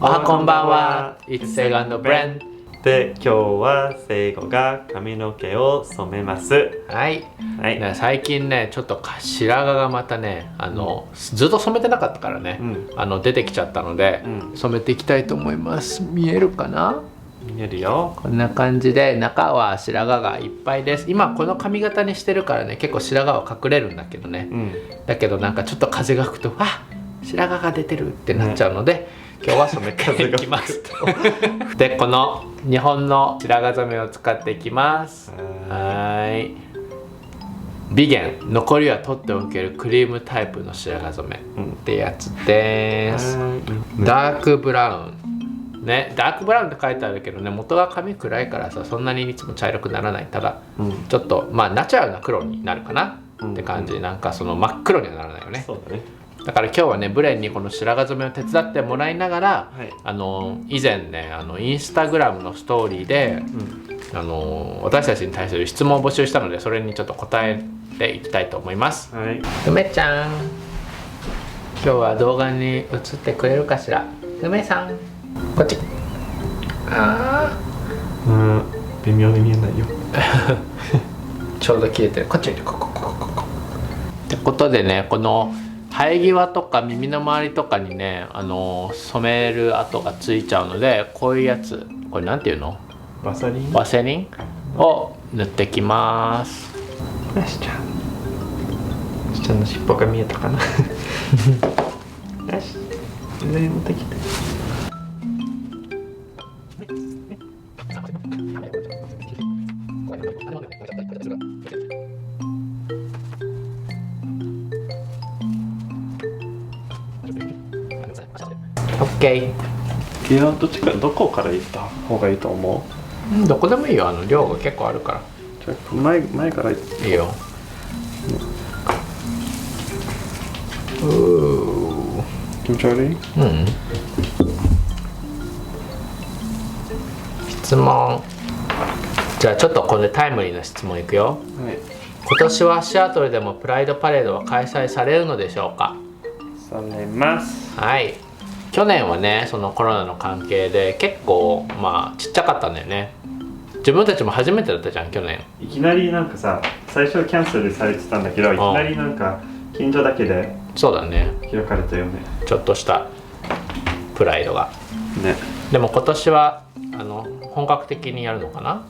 おはこんばんは。It's Seigo and Brent。で、今日はセイゴが髪の毛を染めます。はい。はい。ね、最近ね、ちょっと白髪がまたね、ずっと染めてなかったからね、出てきちゃったので、染めていきたいと思います。見えるかな？見えるよ。こんな感じで中は白髪がいっぱいです。今この髪型にしてるからね、結構白髪は隠れるんだけどね、だけどなんかちょっと風が吹くと白髪が出てるってなっちゃうので、今日は染めていきますで、この日本の白髪染めを使っていきます。美颜、残りは取っておけるクリームタイプの白髪染めってやつです。ダークブラウンね、ダークブラウンって書いてあるけどね、元が髪暗いからさ、そんなにいつも茶色くならない。ただ、ちょっとナチュラルな黒になるかなって感じ。なんかその真っ黒にはならないよね。そうだね。だから今日はね、ブレンにこの白髪染めを手伝ってもらいながら、以前ね、インスタグラムのストーリーで、私たちに対する質問を募集したので、それにちょっと答えていきたいと思います。梅ちゃん、今日は動画に映ってくれるかしら。梅さん、こっち。微妙に見えないよちょうど消えてる。こっちにここってことでね、この生え際とか耳の周りとかにね、染める跡がついちゃうので、こういうやつ、これなんていうの？ワセリン？ワセリンを塗ってきます。よしちゃんの尻尾が見えたかなよし、上持ってきて。オッケー。どこから行った方がいいと思う？どこでもいいよ。量が結構あるから。じゃあ前から行って。いいよ。気持ち悪い？質問。じゃあちょっとこれタイムリーな質問いくよ。今年はシアトルでもプライドパレードは開催されるのでしょうか？されます。はい。去年はね、そのコロナの関係で結構ちっちゃかったんだよね。自分たちも初めてだったじゃん、去年。いきなりなんかさ、最初キャンセルされてたんだけど、いきなりなんか近所だけでそうだね、開かれたよね。ちょっとしたプライドがね。でも今年は本格的にやるのかな。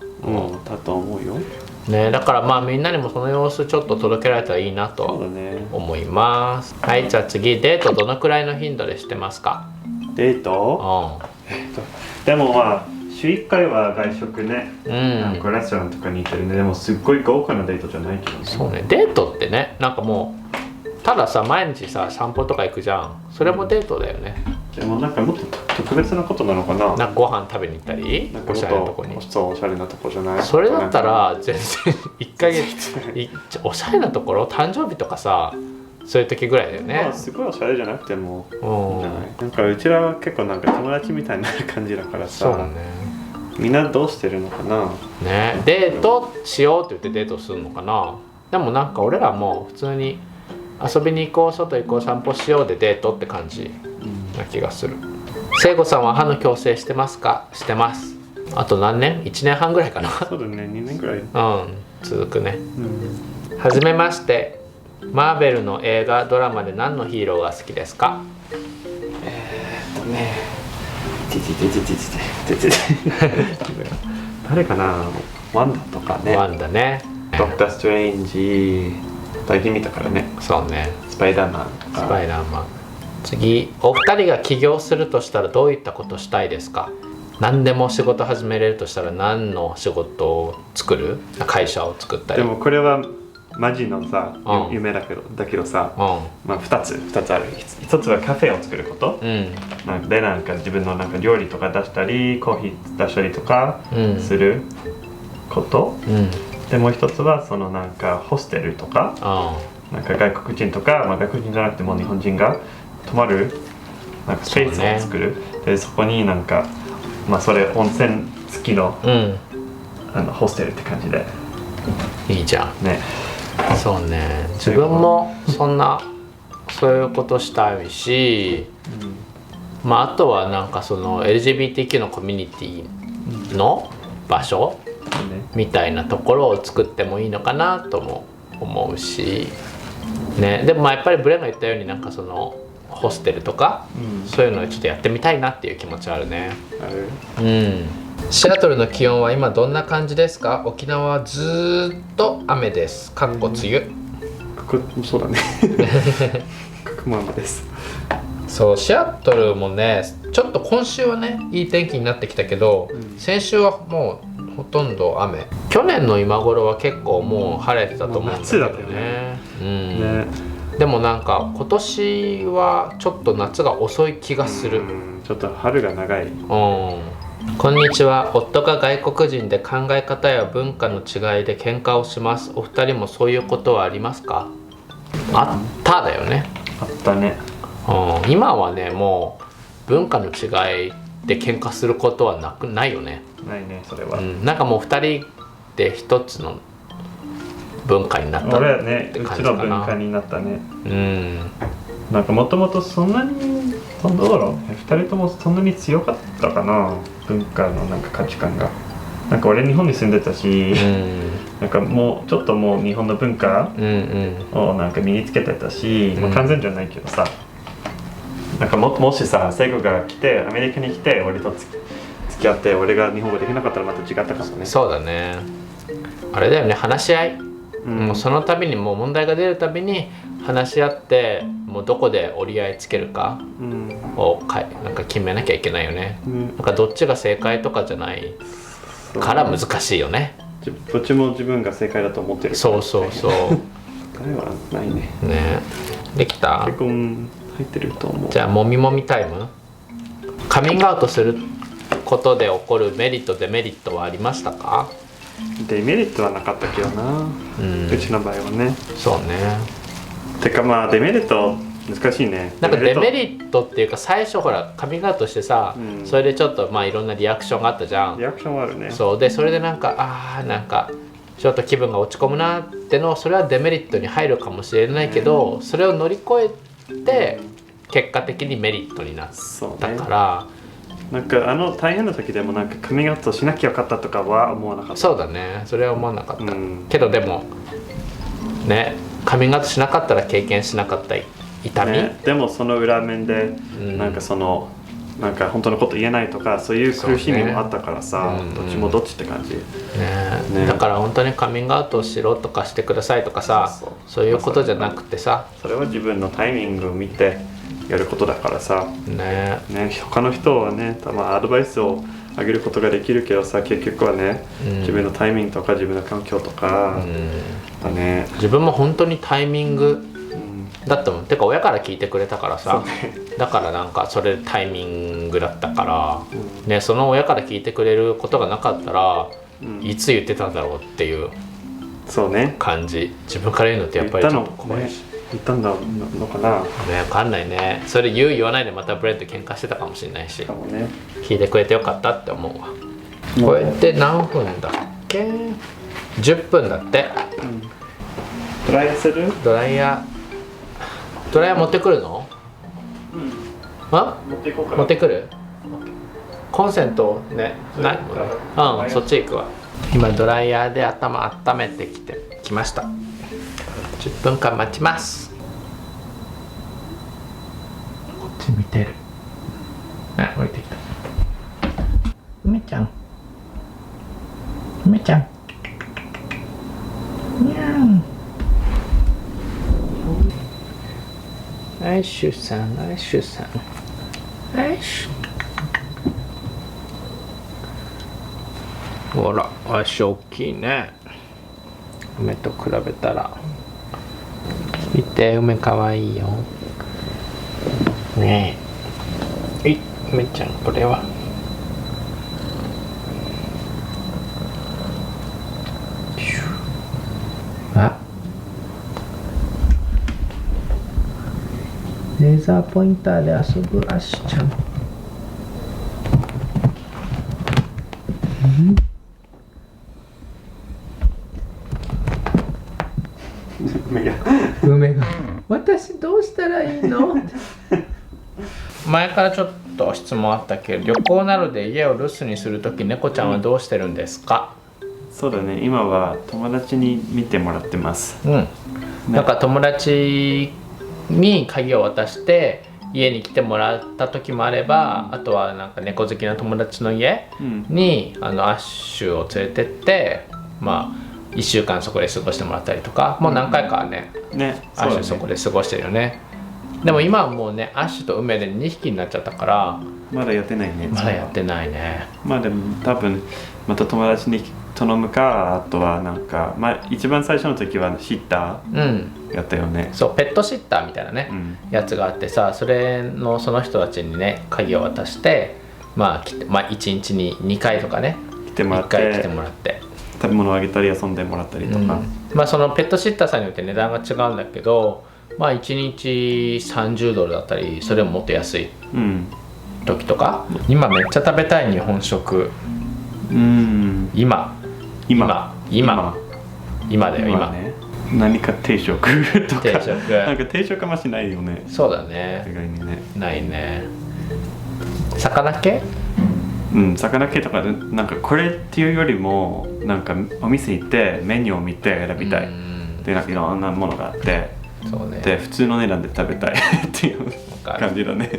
だと思うよね。だからみんなにもその様子ちょっと届けられたらいいなと思います。はい。じゃあ次、デートどのくらいの頻度でしてますか？デート？でも週1回は外食ね。なんかレストランとかに行ってるね。でもすっごい豪華なデートじゃないけどね。そうね。デートってね、なんかもうたださ、毎日さ散歩とか行くじゃん。それもデートだよね。でもなんかもっと特別なことなのかな。なんかご飯食べに行ったり、おしゃれなとこに。そう、おしゃれなとこじゃない。それだったら全然1ヶ月おしゃれなところ、誕生日とかさ、そういう時ぐらいだよね。すごいおしゃれじゃなくてもいいんじゃない。なんかうちらは結構なんか友達みたいな感じだからさ。そうだね。みんなどうしてるのかなね。デートしようって言ってデートするのかな。でもなんか俺らも普通に遊びに行こう、外行こう、散歩しようでデートって感じな気がする。聖子さんは歯の矯正してますか？してます。あと何年？ 1 年半ぐらいかな。そうだね、2年ぐらい。続くね。はじめまして。マーベルの映画、ドラマで何のヒーローが好きですか？誰かな。ワンダとかね。ワンダね。ドクター・ストレンジ最近見たからね。そうね。スパイダーマンとか。スパイダーマン。次、お二人が起業するとしたらどういったことしたいですか？何でも仕事始めれるとしたら何の仕事を作る？会社を作ったり。でもこれはマジのさ、夢だけどさ、2つある。1つはカフェを作ること、でなんか自分のなんか料理とか出したりコーヒー出したりとかすること、でもう1つはそのなんかホステルとか、なんか外国人とか、外国人じゃなくても日本人が泊まるなんかスペースを作る。でそこになんかそれ温泉付きの、ホステルって感じでいいじゃんね。そうね、自分もそういうことしたいし、まああとはなんかその LGBTQ のコミュニティの場所みたいなところを作ってもいいのかなとも思うし、ね、でもまあやっぱりブレンが言ったようになんかそのホステルとか、そういうのをちょっとやってみたいなっていう気持ちはあるね。シアトルの気温は今どんな感じですか？沖縄はずーっと雨です。かっこ梅雨。そうだね。ままです。そう、シアトルもね、ちょっと今週はねいい天気になってきたけど、先週はもうほとんど雨。去年の今頃は結構もう晴れてたと思うんだけどね。でもなんか今年はちょっと夏が遅い気がする。ちょっと春が長い。こんにちは。夫が外国人で考え方や文化の違いで喧嘩をします。お二人もそういうことはありますか？あっただよね。あったね。今はねもう文化の違いで喧嘩することはないよね。ないねそれは。なんかもう2人で一つの文化になったって感じかな。うちの文化になったね。なんかもともとそんなにどうだろう、2人ともそんなに強かったかな、文化のなんか価値観が。なんか俺日本に住んでたし、なんかもうちょっともう日本の文化をなんか身につけてたし、まあ、完全じゃないけどさ、なんかもしさ聖子が来てアメリカに来て俺と付き合って俺が日本語できなかったらまた違ったかもね。そうだね。あれだよね、話し合い。もうその度にもう問題が出るたびに話し合ってもうどこで折り合いつけるかをなんか決めなきゃいけないよね。なんかどっちが正解とかじゃないから難しいよね。どっちも自分が正解だと思ってるから。そうそうそう。彼はないね。ね。できた？結婚入ってると思う。じゃあもみもみタイム。カミングアウトすることで起こるメリットデメリットはありましたか？デメリットはなかったけどな、うちの場合はね。そうね。てかまあデメリット難しいね。なんかデメリットっていうか最初ほらカミングアウトしてさ、それでちょっとまあいろんなリアクションがあったじゃん。リアクションはあるね。そうでそれでなんかなんかちょっと気分が落ち込むなってのそれはデメリットに入るかもしれないけど、それを乗り越えて結果的にメリットになったから。なんか大変な時でもなんかカミングアウトしなきゃよかったとかは思わなかった。そうだね、それは思わなかった、けどでもねカミングアウトしなかったら経験しなかった痛み、でもその裏面でなんかなんか本当のこと言えないとかそういう苦しみもあったからさ、どっちもどっちって感じ、だから本当にカミングアウトをしろとかしてくださいとかさ、そういうことじゃなくてさ、それは自分のタイミングを見てやることだからさ、他の人はねアドバイスをあげることができるけどさ、結局はね、自分のタイミングとか自分の環境とか、自分も本当にタイミングだったもん。てか親から聞いてくれたからさ、だからなんかそれタイミングだったから、その親から聞いてくれることがなかったら、いつ言ってたんだろうっていう感じ。自分から言うのってやっぱりちょっと怖いし。言ったんだのかな。分かんないね。それ言わないでまたブレンと喧嘩してたかもしれないし、聞いてくれてよかったって思うわ。これって何分だっけ？10分だって。ドライヤーする？ドライヤー持ってくるの？持っていこうかな。持ってくる？コンセントね、ないもんね。そっち行くわ。今ドライヤーで頭温めてきました。10分間待ちます。こっち見てる。降りてきた。梅ちゃん。梅ちゃん。にゃん。アイシュさん、アイシュさん。アイシュ。ほら、足大きいね。梅と比べたら。見て、梅かわいいよ。ねえ。梅ちゃん、これは。あ。レーザーポインターで遊ぶアッシュちゃん。梅が私どうしたらいいの前からちょっと質問あったけど、旅行などで家を留守にするとき猫ちゃんはどうしてるんですか？そうだね、今は友達に見てもらってます。なんか友達に鍵を渡して家に来てもらった時もあれば、あとはなんか猫好きな友達の家に、アッシュを連れてって、まあ1週間そこで過ごしてもらったりとか、もう何回かはね、アッシュそこで過ごしてるよね。でも今はもうね、アッシュと梅で2匹になっちゃったから、まだやってないね。まだやってないね。まあでも多分また友達に頼むか、あとはなんか、まあ一番最初の時はシッターやったよね。そうペットシッターみたいなね、やつがあってさ、その人たちにね鍵を渡して、まあ1日に2回とかね、来てもらって、1回来てもらって食べ物あげたり遊んでもらったりとか、まあそのペットシッターさんによって値段が違うんだけど、まあ1日30ドルだったり、それももっと安い時とか、今めっちゃ食べたい日本食、今だよ、今ね。何か定食とか、なんか定食あんましないよね。そうだね、意外にね。ないね。魚系？魚系とかで、なんかこれっていうよりもなんかお店行ってメニューを見て選びたいで、なんかいろんなものがあって、そうね、で普通の値段で食べたいっていう感じだね。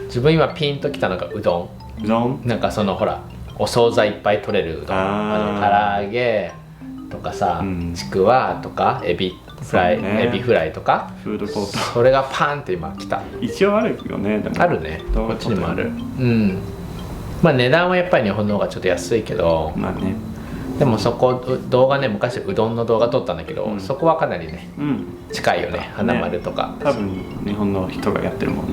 自分今ピンときたのがうどん。なんかそのほらお惣菜いっぱい取れるうどん、唐揚げとかさ、ちくわとかエビフライとか、フードコート、それがパンって今来た。一応あるよね。でもあるね、こっちにもある。まあ値段はやっぱり日本の方がちょっと安いけど、まあね、でもそこ動画ね、昔うどんの動画撮ったんだけど、そこはかなりね、近いよね、花丸とか。多分日本の人がやってるもん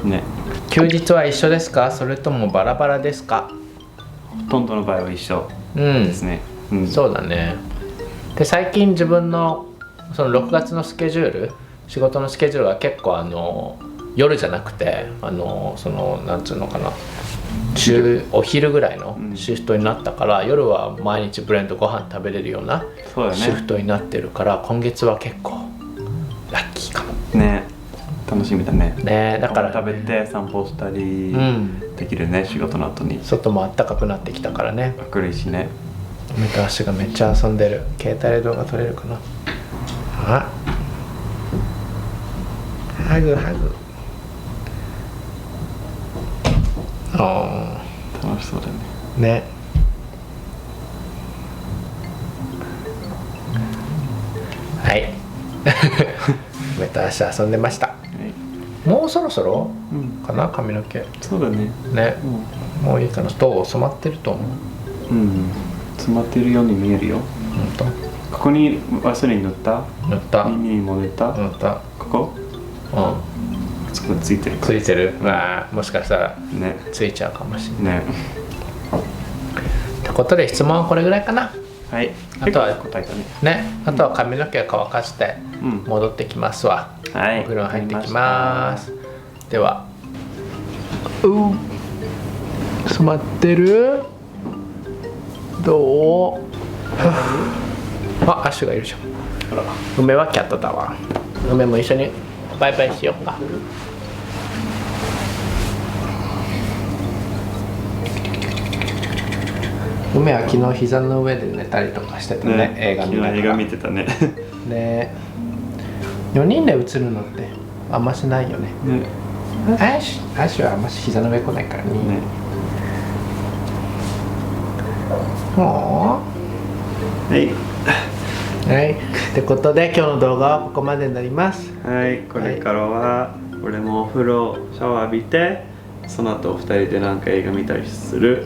ね。休日は一緒ですか、それともバラバラですか？ほとんどの場合は一緒ですね。そうだね。で最近自分のその6月のスケジュール、仕事のスケジュールが結構夜じゃなくて、そのなんつうのかな、お昼ぐらいのシフトになったから、夜は毎日ブレンドご飯食べれるようなシフトになってるから、今月は結構ラッキーかもね。楽しみだね。だから食べて散歩したりできるね、仕事の後に。外も暖かくなってきたからね。明るいしね。目と足がめっちゃ遊んでる。携帯で動画撮れるかな。ハグ。楽しそうだね。はい目と足遊んでました。もうそろそろかな、髪の毛。そうだね。もういいかな。どう染まってると思う？染まってるように見えるよ。ここに忘れに塗った？耳にも塗った？ここ？そこついてるか。ついてる？もしかしたらついちゃうかもしれない。ってことで質問はこれぐらいかな。はい。あとは答えたね。あとは髪の毛を乾かして戻ってきますわ。お風呂に入ってきます。では。染まってる？どう？アッシュがいるじゃん。梅はキャットだわ。梅も一緒にバイバイしようか。梅は昨日膝の上で寝たりとかしてたね。映画見ながら。映画見てたね。4人で映るのってあんましないよね。アッシュはあんまし膝の上来ないからね。ってことで今日の動画はここまでになります。これからは俺もお風呂シャワー浴びて、その後2人でなんか映画見たりする。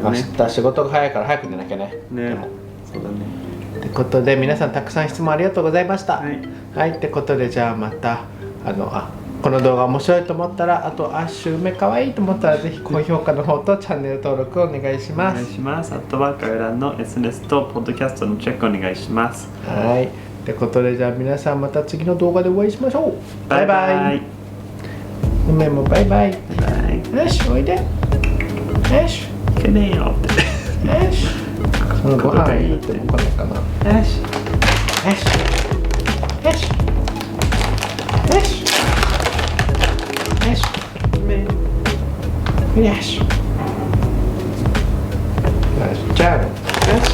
明日仕事が早いから早く寝なきゃね。そうだね。ってことで皆さんたくさん質問ありがとうございました。ってことでじゃあまたこの動画面白いと思ったら、あとアッシュ梅かわいいと思ったらぜひ高評価の方とチャンネル登録お願いします。あとは概要欄の SNS とポッドキャストのチェックお願いします。ってことでじゃあ皆さんまた次の動画でお会いしましょう。バイバイ。梅もバイバイ。アッシュおいで。アッシュけねえよって。アッシュそのご飯いいっても来ないかな。アッシュアッシュアッシュアッシュアッシュ Yes. Nice job. Yes.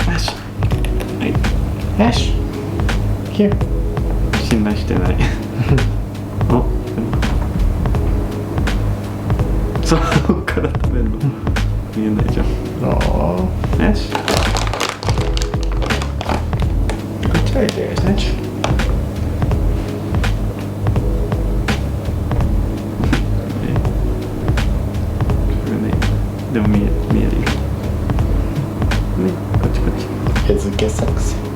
Yes. はい Yes. Here. 信頼してないおそこから食べるの見えないじゃん Oh. Yes. Good try there, isn't it? でも見えるよねこっちこっち餌付け作戦